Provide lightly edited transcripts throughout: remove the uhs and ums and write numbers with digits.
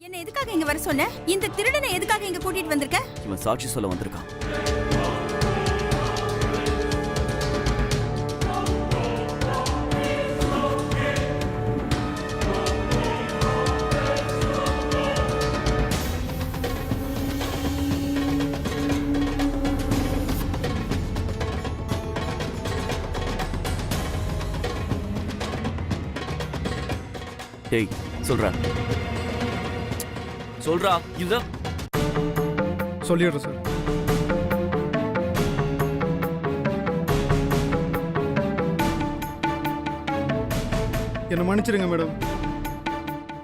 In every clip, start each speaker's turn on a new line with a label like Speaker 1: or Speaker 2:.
Speaker 1: என்ன எதுக்காக இங்க வர சொன்ன? இந்த திருடனை எதுக்காக இங்க கூட்டிட்டு வந்திருக்க?
Speaker 2: இவன் சாட்சி சொல்ல வந்திருக்கான். டேய் சொல்றா சொல்றா. இது
Speaker 3: சொல்லிடுறேன் சார். என்னை மன்னிச்சிடுங்க மேடம்.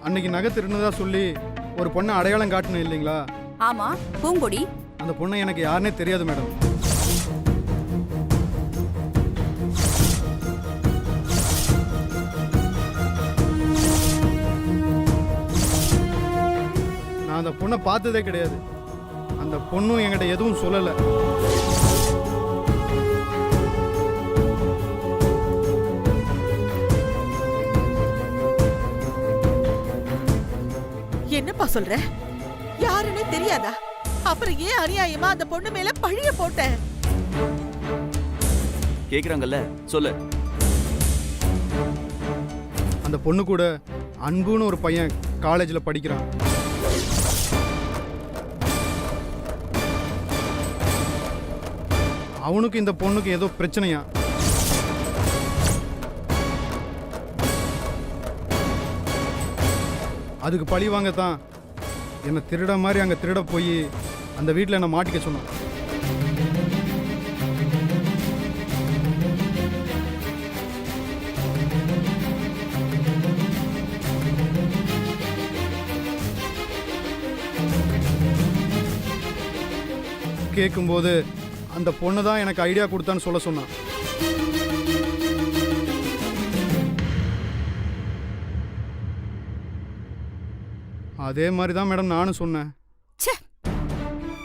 Speaker 3: அன்னைக்கு நகை திருடுனதா சொல்லி ஒரு பொண்ணை அடையாளம் காட்டணும் இல்லைங்களா?
Speaker 1: ஆமா, பூங்கொடி.
Speaker 3: அந்த பொண்ணை எனக்கு யாருன்னே தெரியாது மேடம். நான் அந்த பொண்ணை பார்த்ததே கிடையாது. அந்த பொண்ணும் என்கிட்ட எதுவும் சொல்லலை.
Speaker 4: என்னப்பா சொல்ற? யாருன்னு தெரியாதா? அப்புறம் ஏன் அநியாயமா அந்த பொண்ணு மேல பழிய போட்ட?
Speaker 2: கேக்குறாங்கல்ல, சொல்லு.
Speaker 3: அந்த பொண்ணு கூட அன்புன்னு ஒரு பையன் காலேஜில் படிக்கிறான். அவனுக்கு இந்த பொண்ணுக்கு ஏதோ பிரச்சனையா. அதுக்கு பழி வாங்கத்தான் என்னை திருட மாதிரி அங்கே திருட போய் அந்த வீட்டில் என்னை மாட்டிக்க சொன்னான். கேட்கும்போது அந்த பொண்ணு தான் எனக்கு ஐடியா கொடுத்தான்னு சொல்ல சொன்னான். அதே மாதிரி தான் மேடம் நானும் சொன்னேன்.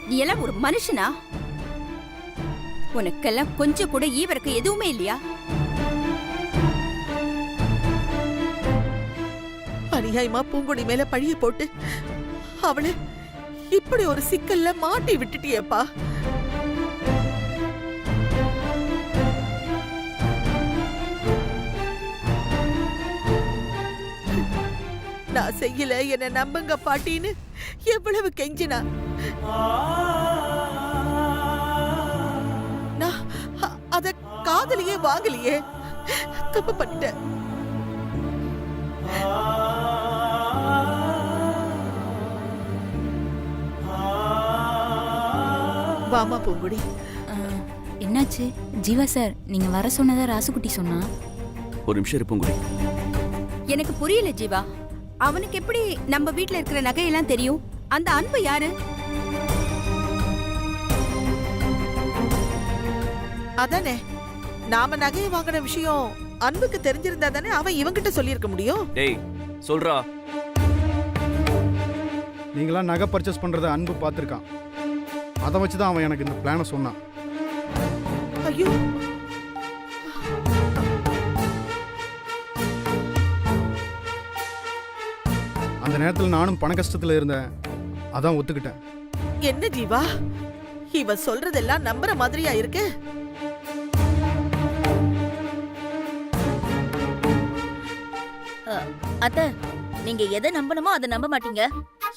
Speaker 1: நீ எல்லாம் ஒரு மனுஷனா? உனக்கெல்லாம் கொஞ்சம் கூட ஈவருக்கு எதுவுமே இல்லையா?
Speaker 4: அநியாயமா பூங்கொடி மேல பழிய போட்டு அவளை இப்படி ஒரு சிக்கல்ல மாட்டி விட்டுட்டியேப்பா. நான் செய்யல, என்ன நம்புங்க பாட்டின்னு எவ்வளவு கெஞ்சினா. நான் அத காதலியே வாங்கலையே. தப்பு பண்ணிட்டேன். வாமா பூங்குடி.
Speaker 5: என்னாச்சு ஜீவா சார்? நீங்க வர சொன்னதா ராசுகுட்டி சொன்னா.
Speaker 2: ஒரு நிமிஷம் இரு பூங்குடி.
Speaker 1: எனக்கு புரியல ஜீவா. அவனுக்கு எப்படி நம்ம வீட்ல இருக்கிற நகையெல்லாம் தெரியும்? அந்த அன்பு யாரு?
Speaker 4: அதானே, நாம நகையை வாங்கின விஷயம் அன்புக்கு தெரிஞ்சிருந்தா தானே அவன் இவங்கிட்ட சொல்லியிருக்க முடியும்.
Speaker 2: டேய் சொல்றா.
Speaker 3: நீங்களாம் நகை பர்ச்சேஸ் பண்ணுறத அன்பு பார்த்துருக்கான். அதை வச்சு தான் அவன் எனக்கு இந்த பிளானை சொன்னான்.
Speaker 4: ஐயோ,
Speaker 3: அந்த நேரத்தில் நானும் பண கஷ்டத்தில் இருந்தேன். அதான் ஒத்துக்கிட்டேன்.
Speaker 4: என்ன ஜீவா, இவ சொல்றதெல்லாம் நம்புற மாதிரியா இருக்கு?
Speaker 6: அத்த, நீங்க எதை நம்பணுமோ அதை நம்ப மாட்டீங்க,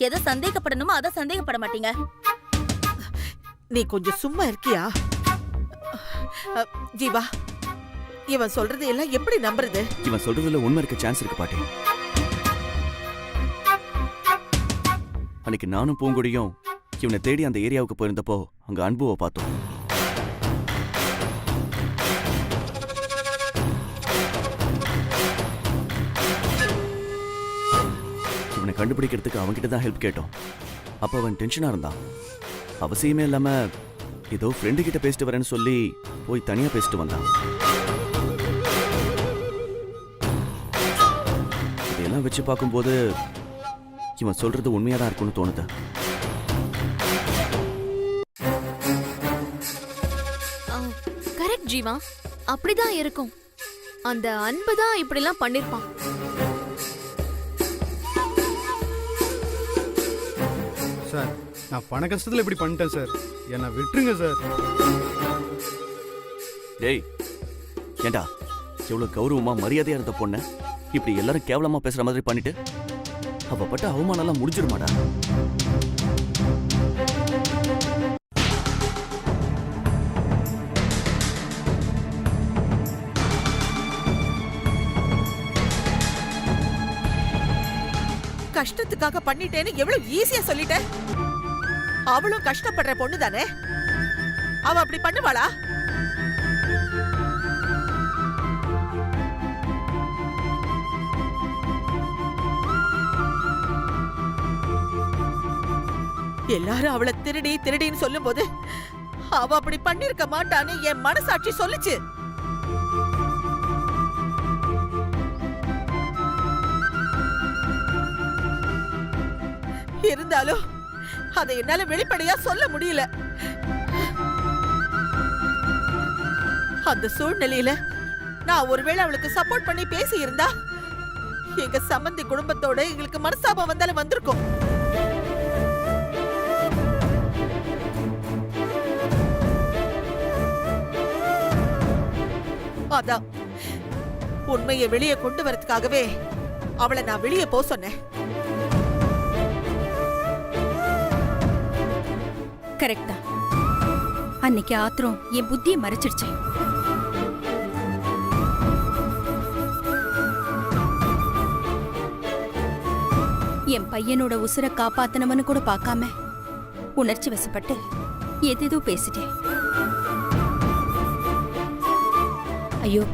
Speaker 6: எதை சந்தேகப்படணுமோ அதை சந்தேகப்பட மாட்டீங்க.
Speaker 4: நீ கொஞ்சம் சும்மா இருக்கியா? ஜீவா, இவன் சொல்றது எல்லாம் எப்படி நம்புறது?
Speaker 2: இவன் சொல்றதுல உண்மை இருக்க சான்ஸ் இருக்கு பாட்டி. அன்னைக்கு நானும் பூங்குடியும் இவனை தேடி அந்த ஏரியாவுக்கு போயிருந்தப்போ அங்க அன்புவை பார்த்தோம். இவனை கண்டுபிடிக்கிறதுக்கு அவன்கிட்ட தான் ஹெல்ப் கேட்டோம். அப்ப அவன் டென்ஷனா இருந்தான். அவசியமே இல்லாம ஏதோ ஃப்ரெண்டு கிட்ட பேசிட்டு வரேன்னு சொல்லி போய் தனியா பேசிட்டு வந்தான். இதையெல்லாம் வச்சு பார்க்கும்போது இவன் சொல்றது உண்மையாதான் இருக்கும்னு தோணுது.
Speaker 7: கரெக்ட் ஜீவா, அப்படிதான் இருக்கும். அந்த அன்பு தான் இப்படி எல்லாம் பண்ணிருப்பான்.
Speaker 3: சார் நான் பண கஷ்டத்தில் இப்படி பண்ணிட்டேன் சார், என்னை விட்டுருங்க சார்.
Speaker 2: டேய் ஏண்டா எவ்வளவு கௌரவமா மரியாதையா இருந்த பொண்ண இப்படி எல்லாரும் கேவலமா பேசுற மாதிரி பண்ணிட்டு அவ பட்ட அவமானம் எல்லாம் முடிஞ்சிருமாடா?
Speaker 4: கஷ்டத்துக்காக பண்ணிட்டேன்னு எவ்வளவு ஈஸியா சொல்லிட்ட. அவளும் கஷ்டப்படுற பொண்ணு தானே, அவ அப்படி பண்ணுவாளா? எல்லாரும் அவளை திருடி திருடின்னு சொல்லும் போது அவ அப்படி பண்ணிருக்க மாட்டான்னு என் மனசாட்சி சொல்லுச்சு. இருந்தாலும் அதை என்னால வெளிப்படையா சொல்ல முடியல. அந்த சூழ்நிலையில நான் ஒருவேளை அவளுக்கு சப்போர்ட் பண்ணி பேசி இருந்தா எங்க சம்பந்தி குடும்பத்தோட எங்களுக்கு மனசாபம் வந்தாலும் வந்திருக்கும். அதான் உண்மையை வெளியே கொண்டு வரதுக்காகவே அவளை நான் வெளியே போ சொன்னேன்.
Speaker 1: கரெக்டா, அன்னைக்கு ஆத்திரம் என் புத்தியை மறைச்சிடுச்சு. என் பையனோட உசுரை காப்பாத்தனவனு கூட பார்க்காம உணர்ச்சி வசப்பட்டு எதேதோ பேசிட்டேன்.
Speaker 5: ஐயோ,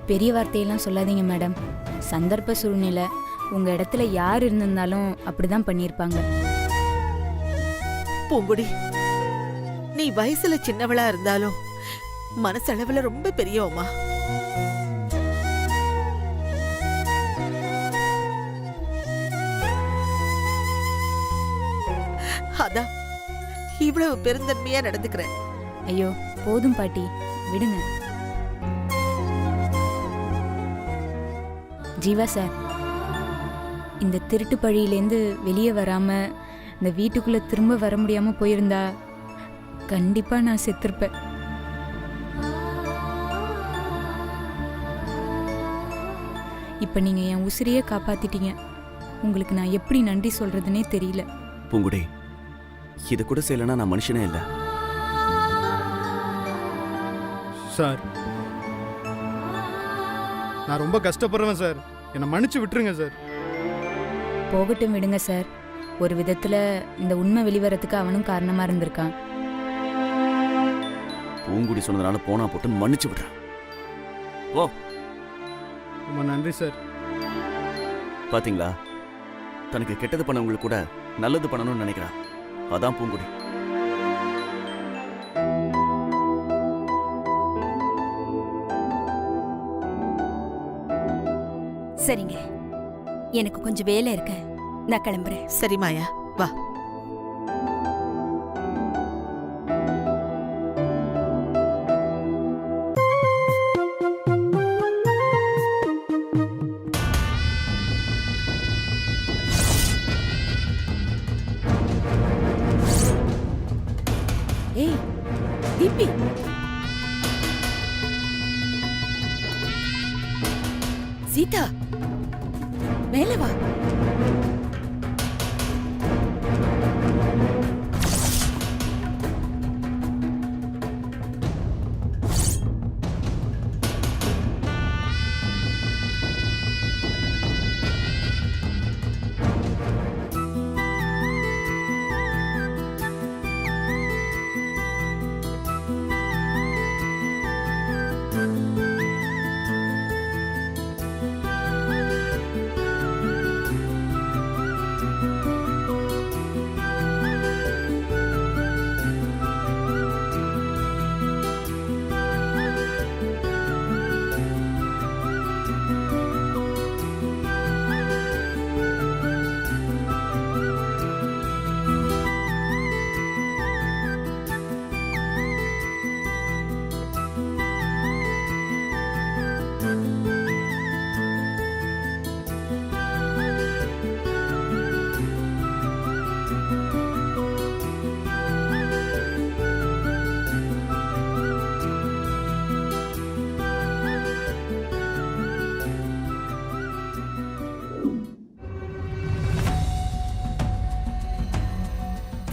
Speaker 5: பெரிய வார்த்தையெல்லாம் சொல்லாதீங்க மேடம். சந்தர்ப்ப சூழ்நிலை, உங்க இடத்துல யார் இருந்திருந்தாலும் அப்படிதான் பண்ணியிருப்பாங்க.
Speaker 4: பூங்குடி, நீ வயசுல சின்னவளா இருந்தாலும் மனசளவுல ரொம்ப பெரியவமா. அதான் இவ்வளவு பெருந்தன்மையா நடந்துக்கிறேன்.
Speaker 5: ஐயோ போதும் பாட்டி, விடுங்க. ஜீவா சார், இந்த திருட்டு பழியிலேருந்து வெளியே வராம இந்த வீட்டுக்குள்ள திரும்ப வர முடியாம போயிருந்தா கண்டிப்பா நான் செத்திருப்பேன். இப்ப நீங்க என் உசிரையே காப்பாத்திட்டீங்க. உங்களுக்கு நான் எப்படி நன்றி சொல்றதுன்னே தெரியல.
Speaker 2: பூங்குடி, இது கூட செய்யலன்னா நான் மனுஷனே இல்லை.
Speaker 3: சார் நான் ரொம்ப கஷ்டப்படுறேன் சார், என்னை மன்னிச்சு விட்டுருங்க சார்.
Speaker 5: போகட்டும், விடுங்க சார். ஒரு விதத்துல இந்த உண்மை வெளிவரத்துக்கு அவனும் காரணமா இருந்திருக்கான்.
Speaker 2: பூங்குடி சொன்னதுனால போனா போட்டு மன்னிச்சு விடுறேன். ஓ,
Speaker 3: ரொம்ப நன்றி சார்.
Speaker 2: பாத்தீங்களா, தனக்கு கெட்டது பண்ணவங்களுக்கு கூட நல்லது பண்ணணும்னு நினைக்கிறான். அதான் பூங்குடி.
Speaker 1: சரிங்க, எனக்கு கொஞ்சம் வேலை இருக்கு, நான் கிளம்புறேன்.
Speaker 4: சரி மாயா, வா. ஏய் தீபி, சீதா, மேலே வா.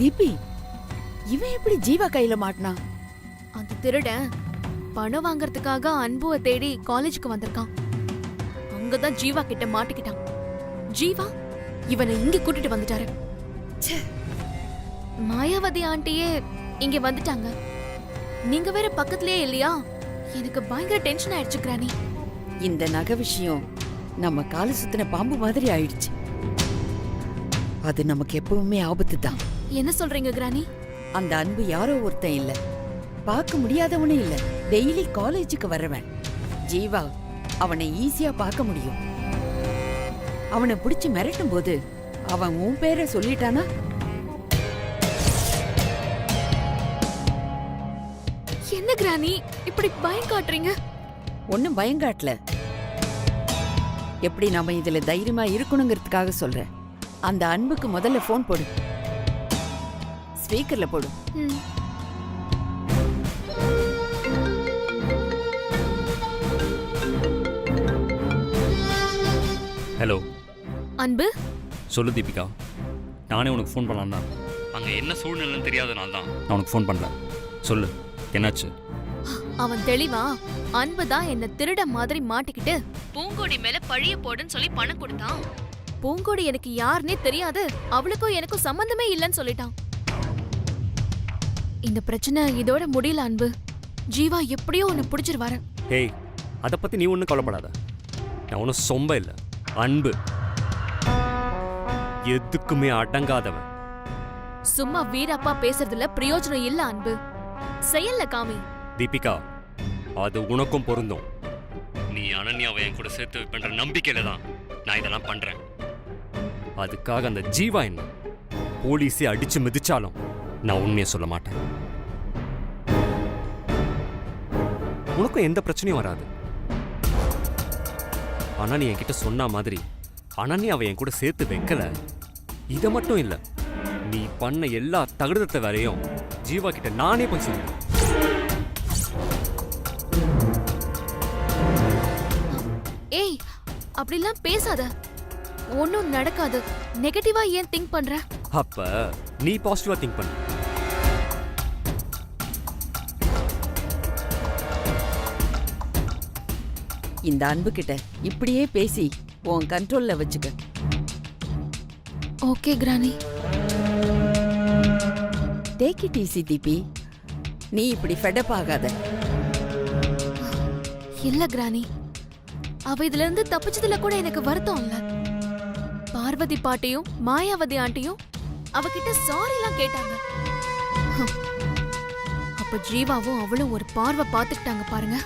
Speaker 8: தீபி, இவன் எப்படி ஜீவா கையில மாட்டினா?
Speaker 7: அந்த திருடன் பணம் வாங்குறதுக்காக அன்புவை தேடி காலேஜுக்கு வந்திருக்கான். அங்கதான் ஜீவா கிட்ட மாட்டிக்கிட்டான். ஜீவா இவனை இங்க கூட்டிட்டு வந்துட்டாரு. ச்சே. மாயாவதி ஆண்டியே இங்க வந்துட்டாங்க. நீங்க வேற பக்கத்துலயே இல்லையா? எனக்கு பயங்கர டென்ஷன் ஆயிடுச்சு கிரானி.
Speaker 8: இந்த நகை விஷயம் நம்ம கால சுத்தின பாம்பு மாதிரி ஆயிடுச்சு. அது நமக்கு எப்பவுமே ஆபத்து தான்.
Speaker 7: என்ன சொல்றீங்க கிரானி?
Speaker 8: அந்த அன்பு யாரோ ஒருத்தன் இல்ல, பார்க்க முடியாதவனும் இல்ல, டெய்லி காலேஜுக்கு வரவன். ஜீவா அவனை ஈஸியா பார்க்க முடியும். அவனை பிடிச்சு மிரட்டும் போது அவன் உன் பேரை சொல்லிட்டானா?
Speaker 7: என்ன கிரானி இப்படி பயம் காட்டுறீங்க?
Speaker 8: ஒன்னும் பயங்காட்டல. எப்படி நாம இதுல தைரியமா இருக்கணுங்கிறதுக்காக சொல்றேன். அந்த அன்புக்கு முதல்ல போன் போடு. ஸ்பீக்கர்ல போடு.
Speaker 7: ம்.
Speaker 9: ஹலோ,
Speaker 7: அன்பு,
Speaker 9: சொல்லு தீபிகா. நானே உனக்கு ஃபோன் பண்ணலாம் தான். அங்கே என்ன சூழ்நிலைன்னு தெரியாதனால தான் நான் உனக்கு ஃபோன் பண்ணல. சொல்லு, என்னாச்சு?
Speaker 7: அவன் தெளிவா அன்பு தான் என்ன திருட மாதிரி மாட்டிக்கிட்டு பூங்கோடி மேல பழிய போடுன்னு சொல்லி பணம் கொடுத்தான். பூங்கோடி எனக்கு யாருன்னே தெரியாது, அவளுக்கும் எனக்கும் சம்பந்தமே இல்லைன்னு சொல்லிட்டான். இந்த பிரச்சனை இதோட முடியல அன்பு. ஜீவா எப்படியோ உன்னை பிடிச்சிருவாரு.
Speaker 9: ஹேய், அதை பற்றி நீ ஒன்றும் கவலைப்படாத. நான் ஒன்றும் சொம்ப இல்லை, அன்பு. எதுக்குமே அடங்காதவன்.
Speaker 7: சும்மா வீரப்பா பேசுறதுல பிரயோஜனம் இல்ல அன்பு, செயல்ல காமி.
Speaker 9: தீபிகா, அது உனக்கும் பொருந்தும். நீ அனன்யாவை என் கூட சேர்த்து வைப்பன்ற நம்பிக்கையில தான் நான் இதெல்லாம் பண்றேன். அதுக்காக அந்த ஜீவா என்ன போலீஸே அடிச்சு மிதிச்சாலும் நான் உண்மையை சொல்ல மாட்டேன். உனக்கும் எந்த பிரச்சனையும் வராது. ஆனா நீ என்கிட்ட சொன்ன மாதிரி அனன்யாவை என் கூட சேர்த்து வைக்கல. இதை மட்டும் இல்ல, நீ பண்ண எல்லா தகுதத்தை வேலையும் ஜீவா கிட்ட நானே போய் சொல்லுவேன்.
Speaker 7: ஏய், அப்படிலாம் பேசாத. ஒன்னும் நடக்காது. நெகட்டிவா ஏன் திங்க் பண்ற?
Speaker 9: அப்ப நீ பாசிட்டிவா திங்க் பண்ணு.
Speaker 8: இந்த அன்பு கிட்ட இப்படியே பேசி உன் கண்ட்ரோல்ல வச்சுக்க.
Speaker 7: Okay granny.
Speaker 8: Take it easy Deepi. நீ இப்படி ஃபெடப் ஆகாத.
Speaker 7: இல்ல கிரானி, அவ இதுல இருந்து தப்பிச்சதுல கூட எனக்கு வருத்தம் இல்ல. பார்வதி பாட்டியும் மாயாவதி ஆண்டியும் அவகிட்ட சாரி எல்லாம் கேட்டாங்க. அப்ப ஜீவாவும் அவளும் ஒரு பார்வை பார்த்துக்கிட்டாங்க பாருங்க.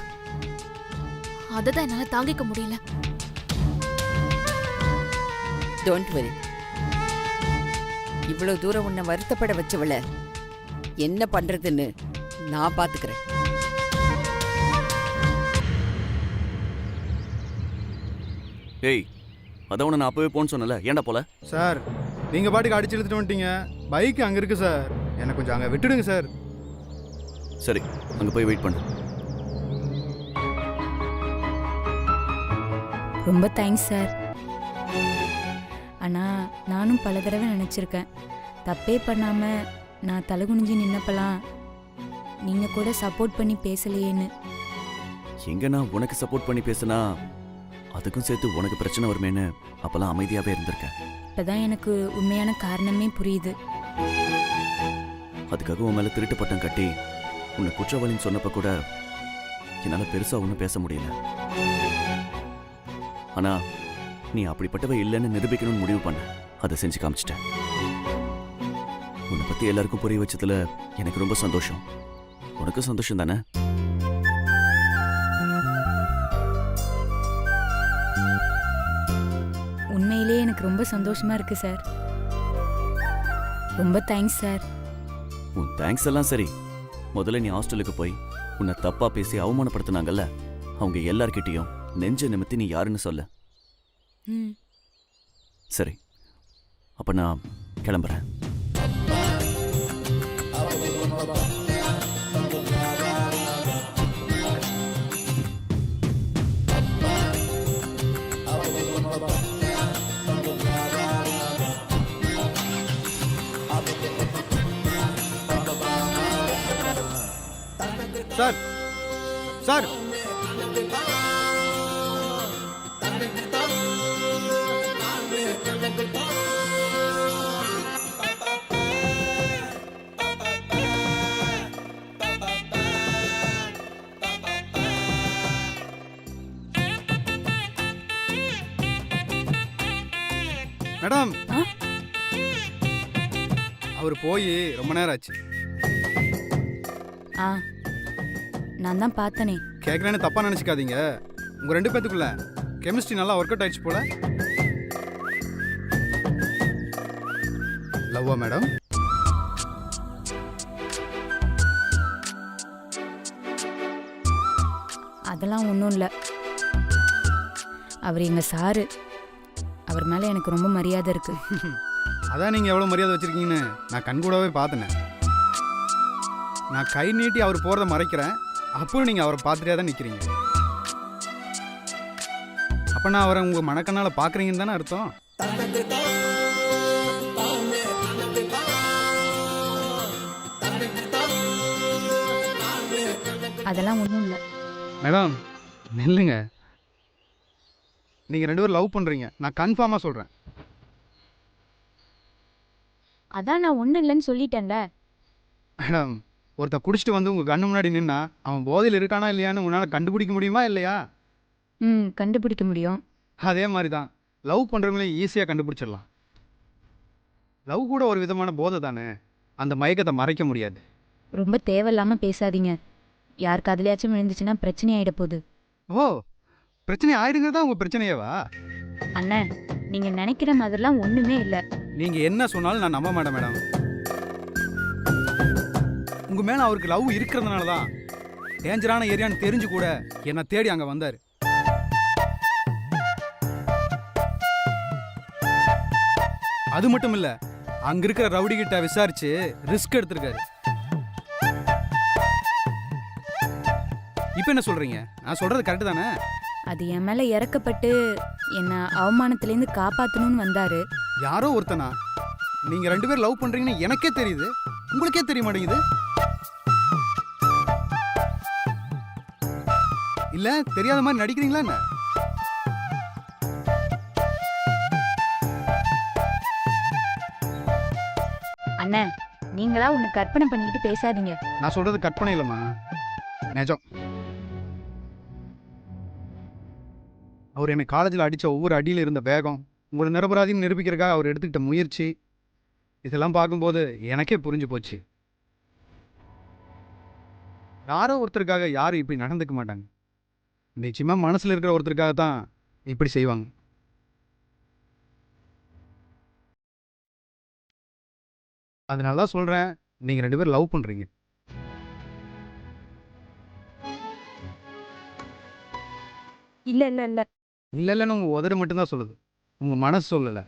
Speaker 7: அததான் என்னால தாங்கிக்க முடியல.
Speaker 8: Don't worry. இவ்வளவு தூரம் உன்னை வருத்தப்பட வச்சவள என்ன பண்றதுன்னு நான் பாத்துக்கிறேன்.
Speaker 2: ஏய், அதான் உன்னை நான் அப்பவே போன்னு சொன்னல, ஏன்டா போல?
Speaker 3: சார், நீங்கள் பாட்டுக்கு அடிச்சு இழுத்துட்டு வந்துட்டீங்க. பைக் அங்கே இருக்கு சார், என்னை கொஞ்சம் அங்கே விட்டுடுங்க சார்.
Speaker 2: சரி, அங்கே போய் வெயிட் பண்ணு.
Speaker 5: ரொம்ப தேங்க்ஸ் சார். ஆனால் நானும் பல தடவை நினச்சிருக்கேன், தப்பே பண்ணாமல் நான் தலகுனிஞ்சு நின்னப்பெல்லாம் நீங்கள் கூட சப்போர்ட் பண்ணி பேசலையேன்னு.
Speaker 2: எங்க நான் உனக்கு சப்போர்ட் பண்ணி பேசினா அதுக்கும் சேர்த்து உனக்கு பிரச்சனை வருமேன்னு அப்பெல்லாம் அமைதியாவே இருந்திருக்கேன்.
Speaker 5: இப்போதான் எனக்கு உண்மையான காரணமே புரியுது.
Speaker 2: அதுக்காக உன் மேல திருட்டு பட்டம் கட்டி உன்னை குற்றவாளின்னு சொன்னப்ப கூட என்னால பெருசா ஒன்றும் பேச முடியல. ஆனா நீ அப்படிப்பட்டவ இல்லைன்னு நிரூபிக்கணும்னு முடிவு பண்ண, அதை செஞ்சு காமிச்சிட்டேன். உன்னை பத்தி எல்லாருக்கும் புரிய வச்சதுல எனக்கு ரொம்ப சந்தோஷம். உனக்கு சந்தோஷம் தானே?
Speaker 5: உண்மையிலே எனக்கு ரொம்ப சந்தோஷமா இருக்கு சார். ரொம்ப தேங்க்ஸ் சார்.
Speaker 2: உன் தேங்க்ஸ் எல்லாம் சரி, முதல்ல நீ ஹாஸ்டலுக்கு போய் உன்னை தப்பா பேசி அவமானப்படுத்தினாங்கல்ல, அவங்க எல்லார்கிட்டையும் நெஞ்ச நிமித்தி நீ யாருன்னு சொல்ல.
Speaker 5: ம்.
Speaker 2: சரி, அப்ப நான் கிளம்புறேன்.
Speaker 3: சார் சார் மேடம்
Speaker 5: ஆ?
Speaker 3: அவர் போய் ரொம்ப நேரம் ஆச்சு.
Speaker 5: ஆ நான் தான் பார்த்தனே.
Speaker 3: கேட்குறேன்னு தப்பா நினச்சிக்காதீங்க. உங்கள் 2 பேத்துக்குள்ள கெமிஸ்ட்ரி நல்லா ஒர்க் அவுட் ஆயிடுச்சு போல. லவ்வா மேடம்?
Speaker 5: அதெல்லாம் ஒன்றும் இல்லை. அவர் எங்கள் சாரு. அவர் மேலே எனக்கு ரொம்ப மரியாதை இருக்கு.
Speaker 3: அதான் நீங்கள் எவ்வளோ மரியாதை வச்சுருக்கீங்கன்னு நான் கண்கூடவே பார்த்தேனே. நான் கை நீட்டி அவர் போகிறத மறைக்கிறேன், அப்புறம் நீங்கள் அவரை பார்த்துட்டே தான் நிற்கிறீங்க. அப்போ நான் அவரை உங்கள் மனக்கண்ணால் பார்க்குறீங்கன்னு தானே அர்த்தம்?
Speaker 5: அதெல்லாம் ஒன்றும் இல்லை.
Speaker 3: மேடம் நில்லுங்க. நீங்கள் 2 பேரும் லவ் பண்ணுறீங்க, நான் கன்ஃபார்மாக சொல்கிறேன்.
Speaker 5: அதான் நான் ஒன்றும் இல்லைன்னு சொல்லிட்டேன்ல.
Speaker 3: மேடம் ஒருத்தன் குடிச்சிட்டு வந்து உங்கள் கண்ணு முன்னாடி நின்னா அவன் போதையில் இருக்கானா இல்லையான்னு உன்னால் கண்டுபிடிக்க முடியுமா இல்லையா?
Speaker 5: கண்டுபிடிக்க முடியும்.
Speaker 3: அதே மாதிரி தான் லவ் பண்ணுறவங்களையும் ஈஸியாக கண்டுபிடிச்சிடலாம். லவ் கூட ஒரு விதமான போதை தானே, அந்த மயக்கத்தை மறைக்க முடியாது.
Speaker 5: ரொம்ப தேவையில்லாமல் பேசாதீங்க. யாருக்கு அதுலயாச்சும் விழுந்துச்சுன்னா பிரச்சனை ஆகிட போகுது.
Speaker 3: ஓ, பிரச்சனை ஆயிடுங்கிறதா உங்கள் பிரச்சனையேவா?
Speaker 5: அண்ணன், நீங்கள் நினைக்கிற மாதிரிலாம் ஒன்றுமே இல்லை.
Speaker 3: நீங்கள் என்ன சொன்னாலும் நான் நம்ப மாட்டேன் மேடம். உங்கள் மேலே அவருக்கு லவ் இருக்கிறதுனால தான் டேஞ்சரான ஏரியான்னு தெரிஞ்சு கூட என்னை தேடி அங்கே வந்தார். அது மட்டும் இல்லை, அங்கே இருக்கிற ரவுடி கிட்ட விசாரிச்சு ரிஸ்க் எடுத்திருக்காரு. இப்போ என்ன சொல்கிறீங்க? நான் சொல்கிறது கரெக்டு தானே?
Speaker 5: அது என் மேலே இறக்கப்பட்டு என்னை அவமானத்துலேருந்து காப்பாற்றணும்னு வந்தார்.
Speaker 3: யாரோ ஒருத்தனா? நீங்கள் 2 பேர் லவ் பண்ணுறீங்கன்னு எனக்கே தெரியுது, உங்களுக்கே தெரிய மாட்டேங்குது. இல்லை தெரியாத மாதிரி நடிக்கிறீங்களா என்ன?
Speaker 5: அண்ணன், நீங்களா ஒன்று கற்பனை பண்ணிக்கிட்டு பேசாதீங்க.
Speaker 3: நான் சொல்கிறது கற்பனை இல்லைம்மா, நிஜம். அவர் என்னை காலேஜில் அடித்த ஒவ்வொரு அடியில் இருந்த வேகம், உங்களை நிரபராதின்னு நிரூபிக்கிறதுக்காக அவர் எடுத்துக்கிட்ட முயற்சி, இதெல்லாம் பார்க்கும்போது எனக்கே புரிஞ்சு போச்சு. யாரோ ஒருத்தருக்காக யாரும் இப்படி நடந்துக்க மாட்டாங்க. நிச்சயமாக மனசில் இருக்கிற ஒருத்தருக்காக தான் இப்படி செய்வாங்க. அதனால தான் சொல்கிறேன், நீங்கள் 2 பேரும் லவ் பண்ணுறீங்க.
Speaker 5: இல்லை இல்லை இல்லை
Speaker 3: இல்லை இல்லைன்னு உங்கள் உதடு மட்டும்தான் சொல்லுது, உங்கள் மனசு சொல்லலை.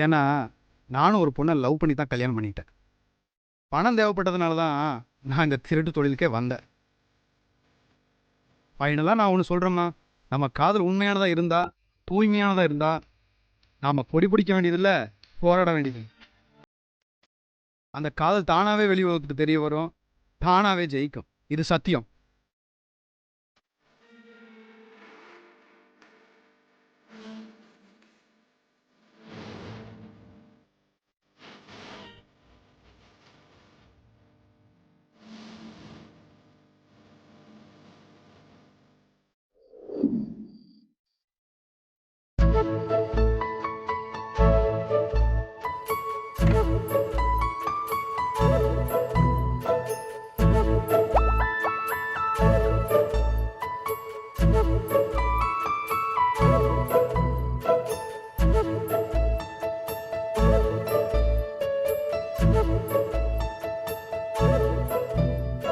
Speaker 3: ஏன்னா நானும் ஒரு பொண்ணை லவ் பண்ணி தான் கல்யாணம் பண்ணிட்டேன். பணம் தேவைப்பட்டதுனால தான் நான் இந்த திருட்டு தொழிலுக்கே வந்தேன். ஃபைனலாக நான் ஒன்று சொல்கிறேம்மா, நம்ம காதல் உண்மையானதாக இருந்தால், தூய்மையானதாக இருந்தால், நாம் பொடி பிடிக்க வேண்டியதில்லை, போராட வேண்டியது. அந்த காதல் தானாகவே வெளி உலகத்துக்கு தெரிய வரும், தானாகவே ஜெயிக்கும். இது சத்தியம்.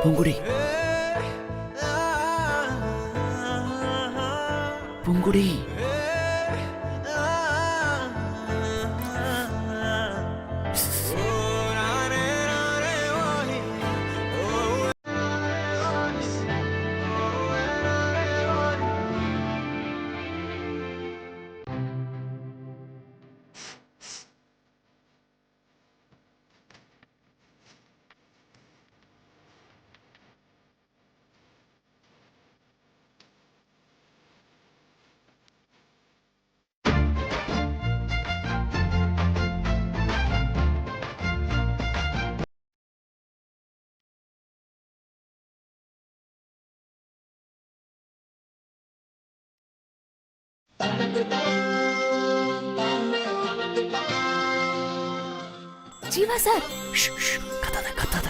Speaker 2: பூங்குடி, பூங்குடி,
Speaker 5: ஜீவா சார்
Speaker 2: கத்தாத கத்தாத